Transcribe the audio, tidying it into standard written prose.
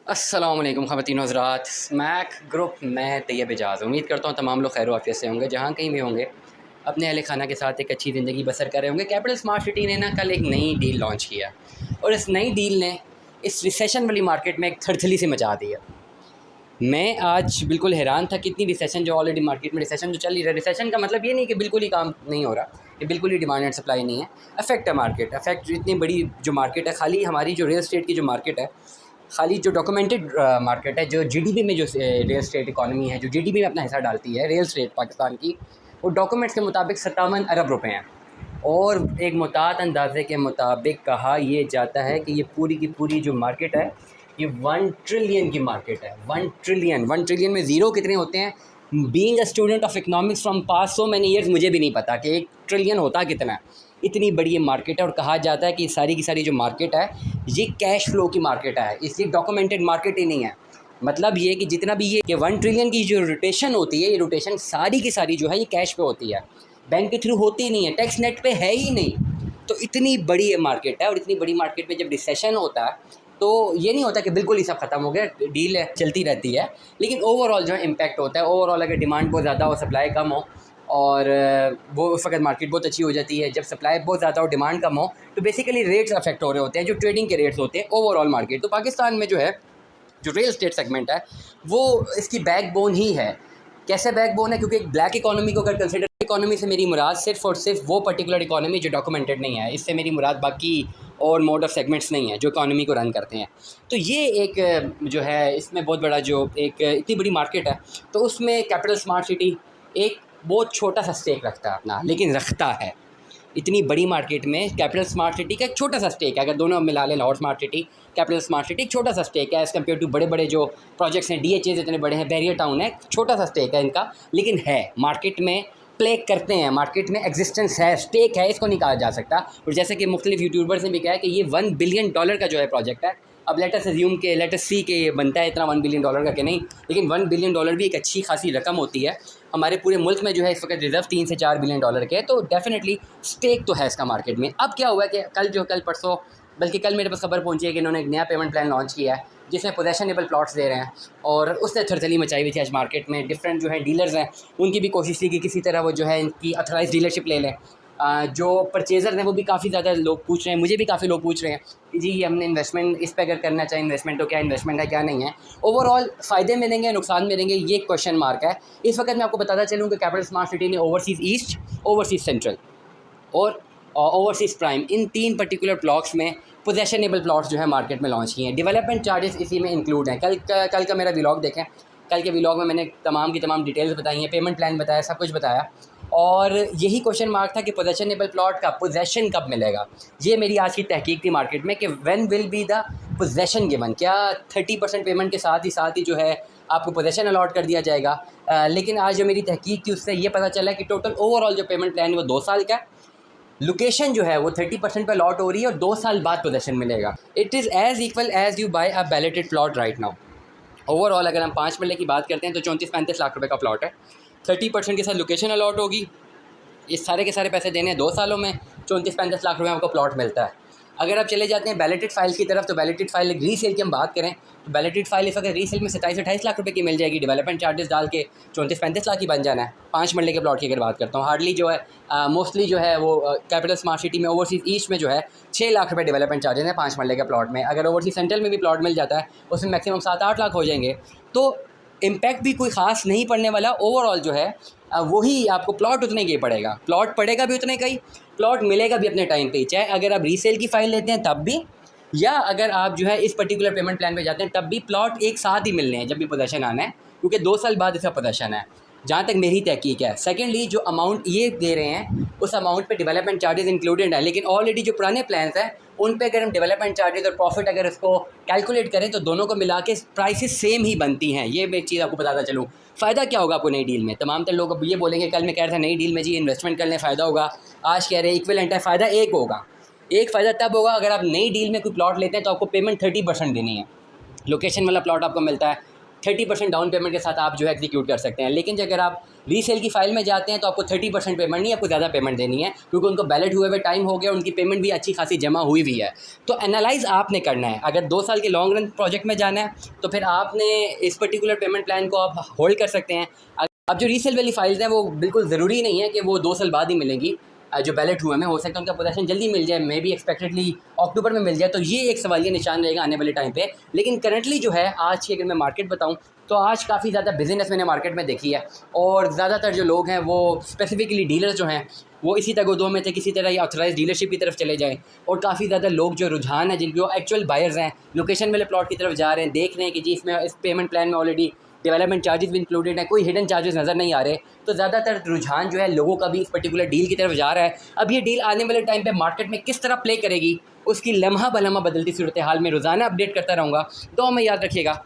अस्सलाम वालेकुम ख़वातीन हज़रात, स्मैक ग्रुप में तैयब एजाज़। उम्मीद करता हूँ तमाम लोग खैर आफियत से होंगे, जहाँ कहीं भी होंगे अपने अहल खाना के साथ एक अच्छी ज़िंदगी बसर कर रहे होंगे। कैपिटल स्मार्ट सिटी ने ना कल एक नई डील लॉन्च किया और इस नई डील ने इस रिसेशन वाली मार्केट में एक थरथली से मचा दी है। मैं आज बिल्कुल हैरान था कितनी रिसेशन जो ऑलरेडी मार्केट में रिसेशन जो चल रही है। रिसेशन का मतलब ये नहीं कि बिल्कुल ही काम नहीं हो रहा, कि बिल्कुल ही डिमांड एंड सप्लाई नहीं है। अफेक्ट है मार्केट, अफेक्ट इतनी बड़ी जो मार्केट है, खाली हमारी जो रियल स्टेट की जो मार्केट है, खाली जो डॉक्यूमेंटेड मार्केट है, जो जीडीपी में जो रियल स्टेट इकॉनमी है, जो जीडीपी में अपना हिस्सा डालती है रियल स्टेट पाकिस्तान की, वो डॉक्यूमेंट्स के मुताबिक 57 अरब रुपए हैं। और एक मुताद अंदाजे के मुताबिक कहा ये जाता है कि ये पूरी की पूरी जो मार्केट है ये 1 ट्रिलियन की मार्केट है। 1 ट्रिलियन में ज़ीरो कितने होते हैं? Being a student of economics from past so many years मुझे भी नहीं पता कि 1 ट्रिलियन होता कितना है। इतनी बड़ी ये मार्केट है और कहा जाता है कि सारी की सारी जो मार्केट है ये कैश फ्लो की मार्केट है, इसलिए डॉक्यूमेंटेड मार्केट ही नहीं है। मतलब ये कि जितना भी ये कि 1 ट्रिलियन की जो रोटेशन होती है, ये रोटेशन सारी की सारी जो है ये कैश पे होती है, बैंक के थ्रू होती नहीं है, टैक्स नेट पे है ही नहीं। तो इतनी बड़ी ये मार्केट है और इतनी बड़ी मार्केट में जब रिसेशन होता है तो ये नहीं होता कि बिल्कुल ही सब ख़त्म हो गया, डील है चलती रहती है, लेकिन ओवरऑल जो है इम्पैक्ट होता है। ओवरऑल अगर डिमांड बहुत ज़्यादा हो, सप्लाई कम हो और वो उस वक्त मार्केट बहुत अच्छी हो जाती है। जब सप्लाई बहुत ज़्यादा हो, डिमांड कम हो, तो बेसिकली रेट्स अफेक्ट हो रहे होते हैं, जो ट्रेडिंग के रेट्स होते हैं ओवरऑल मार्केट। तो पाकिस्तान में जो है जो रियल स्टेट सेगमेंट है वो इसकी बैकबोन ही है। कैसे बैकबोन है? क्योंकि एक ब्लैक इकोनॉमी को अगर कंसिडर, इकोनॉमी से मेरी मुराद सिर्फ और सिर्फ वो पर्टिकुलर इकोनॉमी जो डॉक्यूमेंटेड नहीं है, इससे मेरी मुराद बाकी और मोड ऑफ सेगमेंट्स नहीं है जो इकोनॉमी को रन करते हैं। तो ये एक जो है इसमें बहुत बड़ा जो एक इतनी बड़ी मार्केट है, तो उसमें कैपिटल स्मार्ट सिटी एक बहुत छोटा सा स्टेक रखता है अपना, लेकिन रखता है। इतनी बड़ी मार्केट में कैपिटल स्मार्ट सिटी का एक छोटा सा स्टेक है। अगर दोनों मिला लें, Lahore smart city, capital smart city, एक छोटा सा स्टेक है एज़ कम्पेयर टू बड़े बड़े जो प्रोजेक्ट्स हैं। डीएचएज इतने बड़े हैं, बैरियर टाउन है, छोटा सा स्टेक है इनका, लेकिन है मार्केट में, प्ले करते हैं मार्केट में, एग्जिस्टेंस है, स्टेक है, इसको नहीं कहा जा सकता। और जैसे कि मुख्तलिफ यूट्यूबर्स ने भी कहा है कि ये $1 बिलियन का जो है प्रोजेक्ट है। अब लेटस अज्यूम के, लेटस सी के ये बनता है इतना $1 बिलियन का कि नहीं, लेकिन $1 बिलियन भी एक अच्छी खासी रकम होती है। हमारे पूरे मुल्क में जो है इस वक्त रिजर्व 3 से 4 बिलियन डॉलर के, तो डेफिनेटली स्टेक तो है इसका मार्केट में। अब क्या हुआ कि कल परसों, बल्कि कल मेरे पास खबर पहुंची है कि इन्होंने एक नया पेमेंट प्लान लॉन्च किया है जिसमें पोजेशनेबल प्लॉट्स दे रहे हैं, और उसने थरथली मचाई हुई थी आज मार्केट में। डिफरेंट जो है डीलर्स हैं उनकी भी कोशिश थी कि किसी तरह वो जो है इनकी अथराइज डीलरशिप ले लें। जो परचेज़र हैं वो भी काफ़ी ज़्यादा लोग पूछ रहे हैं, मुझे भी काफ़ी लोग पूछ रहे हैं कि जी हमने इन्वेस्टमेंट इस पे अगर करना चाहे इन्वेस्टमेंट, तो क्या इन्वेस्टमेंट है क्या नहीं है, ओवरऑल फ़ायदे मिलेंगे नुकसान मिलेंगे, ये क्वेश्चन मार्क है। इस वक्त मैं आपको बताता चलूँ कि कैपिटल स्मार्ट सिटी ने ओवरसीज़ ईस्ट, ओवरसीज़ सेंट्रल और ओवरसीज़ प्राइम, इन 3 पर्टिकुलर ब्लॉक्स में पोजेशनेबल प्लॉट्स जो है मार्केट में लॉन्च किए हैं। डेवलपमेंट चार्जेस इसी में इंक्लूड हैं। कल का मेरा व्लॉग देखें, कल के व्लॉग में मैंने तमाम की तमाम डिटेल्स बताई हैं, पेमेंट प्लान बताया, सब कुछ बताया। और यही क्वेश्चन मार्क था कि पोजेशनेबल प्लॉट का पोजेशन कब मिलेगा। ये मेरी आज की तहकीक थी मार्केट में कि when will be the possession given. क्या 30% पेमेंट के साथ ही जो है आपको पोजेशन अलॉट कर दिया जाएगा? लेकिन आज जो मेरी तहकीक थी उससे ये पता चला कि टोटल ओवरऑल जो पेमेंट प्लान है वो 2 साल का है। लोकेशन जो है वो 30% पे लॉट हो रही है और 2 साल बाद पोजेशन मिलेगा। It is as equal as you buy a balloted plot right now. Overall अगर हम 5 मरले की बात करते हैं तो 34-35 लाख रुपए का प्लॉट है। 30% के साथ लोकेशन अलॉट होगी, इस सारे के सारे पैसे देने हैं 2 सालों में, 34-35 लाख रुपए आपको प्लॉट मिलता है। अगर आप चले जाते हैं बैलेटेड फाइल की तरफ, तो बैलेटेड फाइल रीसेल की हम बात करें तो बैलेटेड फाइल इस वक्त रीसेल में 27-28 लाख रुपए की मिल जाएगी। डेवलपमेंट चार्जेस डाल के 34-35 लाख की बन जाना है। 5 मरले के प्लॉट की अगर बात करता हूँ, हार्डली जो है मोस्टली जो है वो कैपिटल स्मार्ट सिटी में ओवरसीज़ ईस्ट में जो है 6 लाख रुपए डेवलपमेंट चार्जेस हैं 5 मरले के प्लॉट में। अगर ओवरसीज़ सेंट्रल में भी प्लॉट मिल जाता है उसमें मैक्सिमम 7-8 लाख हो जाएंगे, तो इम्पैक्ट भी कोई ख़ास नहीं पड़ने वाला। ओवरऑल जो है वही आपको प्लॉट उतने के पड़ेगा, प्लॉट पड़ेगा भी उतने का ही, प्लॉट मिलेगा भी अपने टाइम पे ही, चाहे अगर आप रीसेल की फ़ाइल लेते हैं तब भी, या अगर आप जो है इस पर्टिकुलर पेमेंट प्लान पे जाते हैं तब भी प्लॉट एक साथ ही मिलने हैं जब भी पोजेशन आना है, क्योंकि 2 साल बाद इसका पोजेशन है, जहाँ तक मेरी तहकीक है। सेकेंडली जो अमाउंट ये दे रहे हैं उस अमाउंट पे डेवलपमेंट चार्जेस इंक्लूडेड है, लेकिन ऑलरेडी जो पुराने प्लान्स हैं उन पे अगर हम डेवलपमेंट चार्जेस और प्रॉफिट अगर इसको कैलकुलेट करें तो दोनों को मिला के प्राइसेस सेम ही बनती हैं। ये मैं एक चीज़ आपको बताता चलूँ। फ़ायदा क्या होगा आपको नई डील में? तमाम तर लोग अब ये बोलेंगे, कल मैं कह रहा था नई डील में जी इन्वेस्टमेंट करने फ़ायदा होगा, आज कह रहे हैं इक्विवेलेंट है। फ़ायदा एक होगा, एक फ़ायदा तब होगा अगर आप नई डील में कोई प्लॉट लेते हैं तो आपको पेमेंट 30% देनी है। लोकेशन वाला प्लॉट आपको मिलता है 30% डाउन पेमेंट के साथ आप जो है एग्जीक्यूट कर सकते हैं। लेकिन अगर आप रीसेल की फ़ाइल में जाते हैं तो आपको 30% पेमेंट नहीं, आपको ज़्यादा पेमेंट देनी है क्योंकि उनको बैलेट हुए हुए टाइम हो गया, उनकी पेमेंट भी अच्छी खासी जमा हुई हुई है। तो एनालाइज़ आपने करना है। अगर 2 साल के लॉन्ग रन प्रोजेक्ट में जाना है तो फिर आपने इस पर्टिकुलर पेमेंट प्लान को आप होल्ड कर सकते हैं। अब जो रीसेल वाली फाइल्स हैं वो बिल्कुल ज़रूरी नहीं है कि वो 2 साल बाद ही मिलेंगी। जो बैलेट हुए में हो सकता है उनका पोजेसन जल्दी मिल जाए, मे बी एक्सपेक्टेडली अक्टूबर में मिल जाए, तो ये एक सवालिया निशान रहेगा आने वाले टाइम पे। लेकिन करंटली जो है आज की अगर मैं मार्केट बताऊँ तो आज काफ़ी ज़्यादा बिजनेस मैंने मार्केट में देखी है और ज़्यादातर जो लोग हैं वो स्पेसिफिकली डीलर्स जो हैं वो इसी तगोदों में थे किसी तरह या ऑथराइज डीलरशिप की तरफ चले जाएँ। और काफ़ी ज़्यादा लोग जो रुझान है जिनको एक्चुअल बायर्स हैं लोकेशन वाले प्लॉट की तरफ जा रहे हैं, देख रहे हैं कि जी इसमें इस पेमेंट प्लान में ऑलरेडी डेवलपमेंट चार्जेस भी इंक्लूडेड है, कोई हिडन चार्जेस नज़र नहीं आ रहे। तो ज़्यादातर रुझान जो है लोगों का भी इस पर्टिकुलर डील की तरफ जा रहा है। अब ये डील आने वाले टाइम पे मार्केट में किस तरह प्ले करेगी उसकी लम्हा बलम्हा बदलती सूरत हाल में रोज़ाना अपडेट करता रहूँगा। दुआ में याद रखिएगा।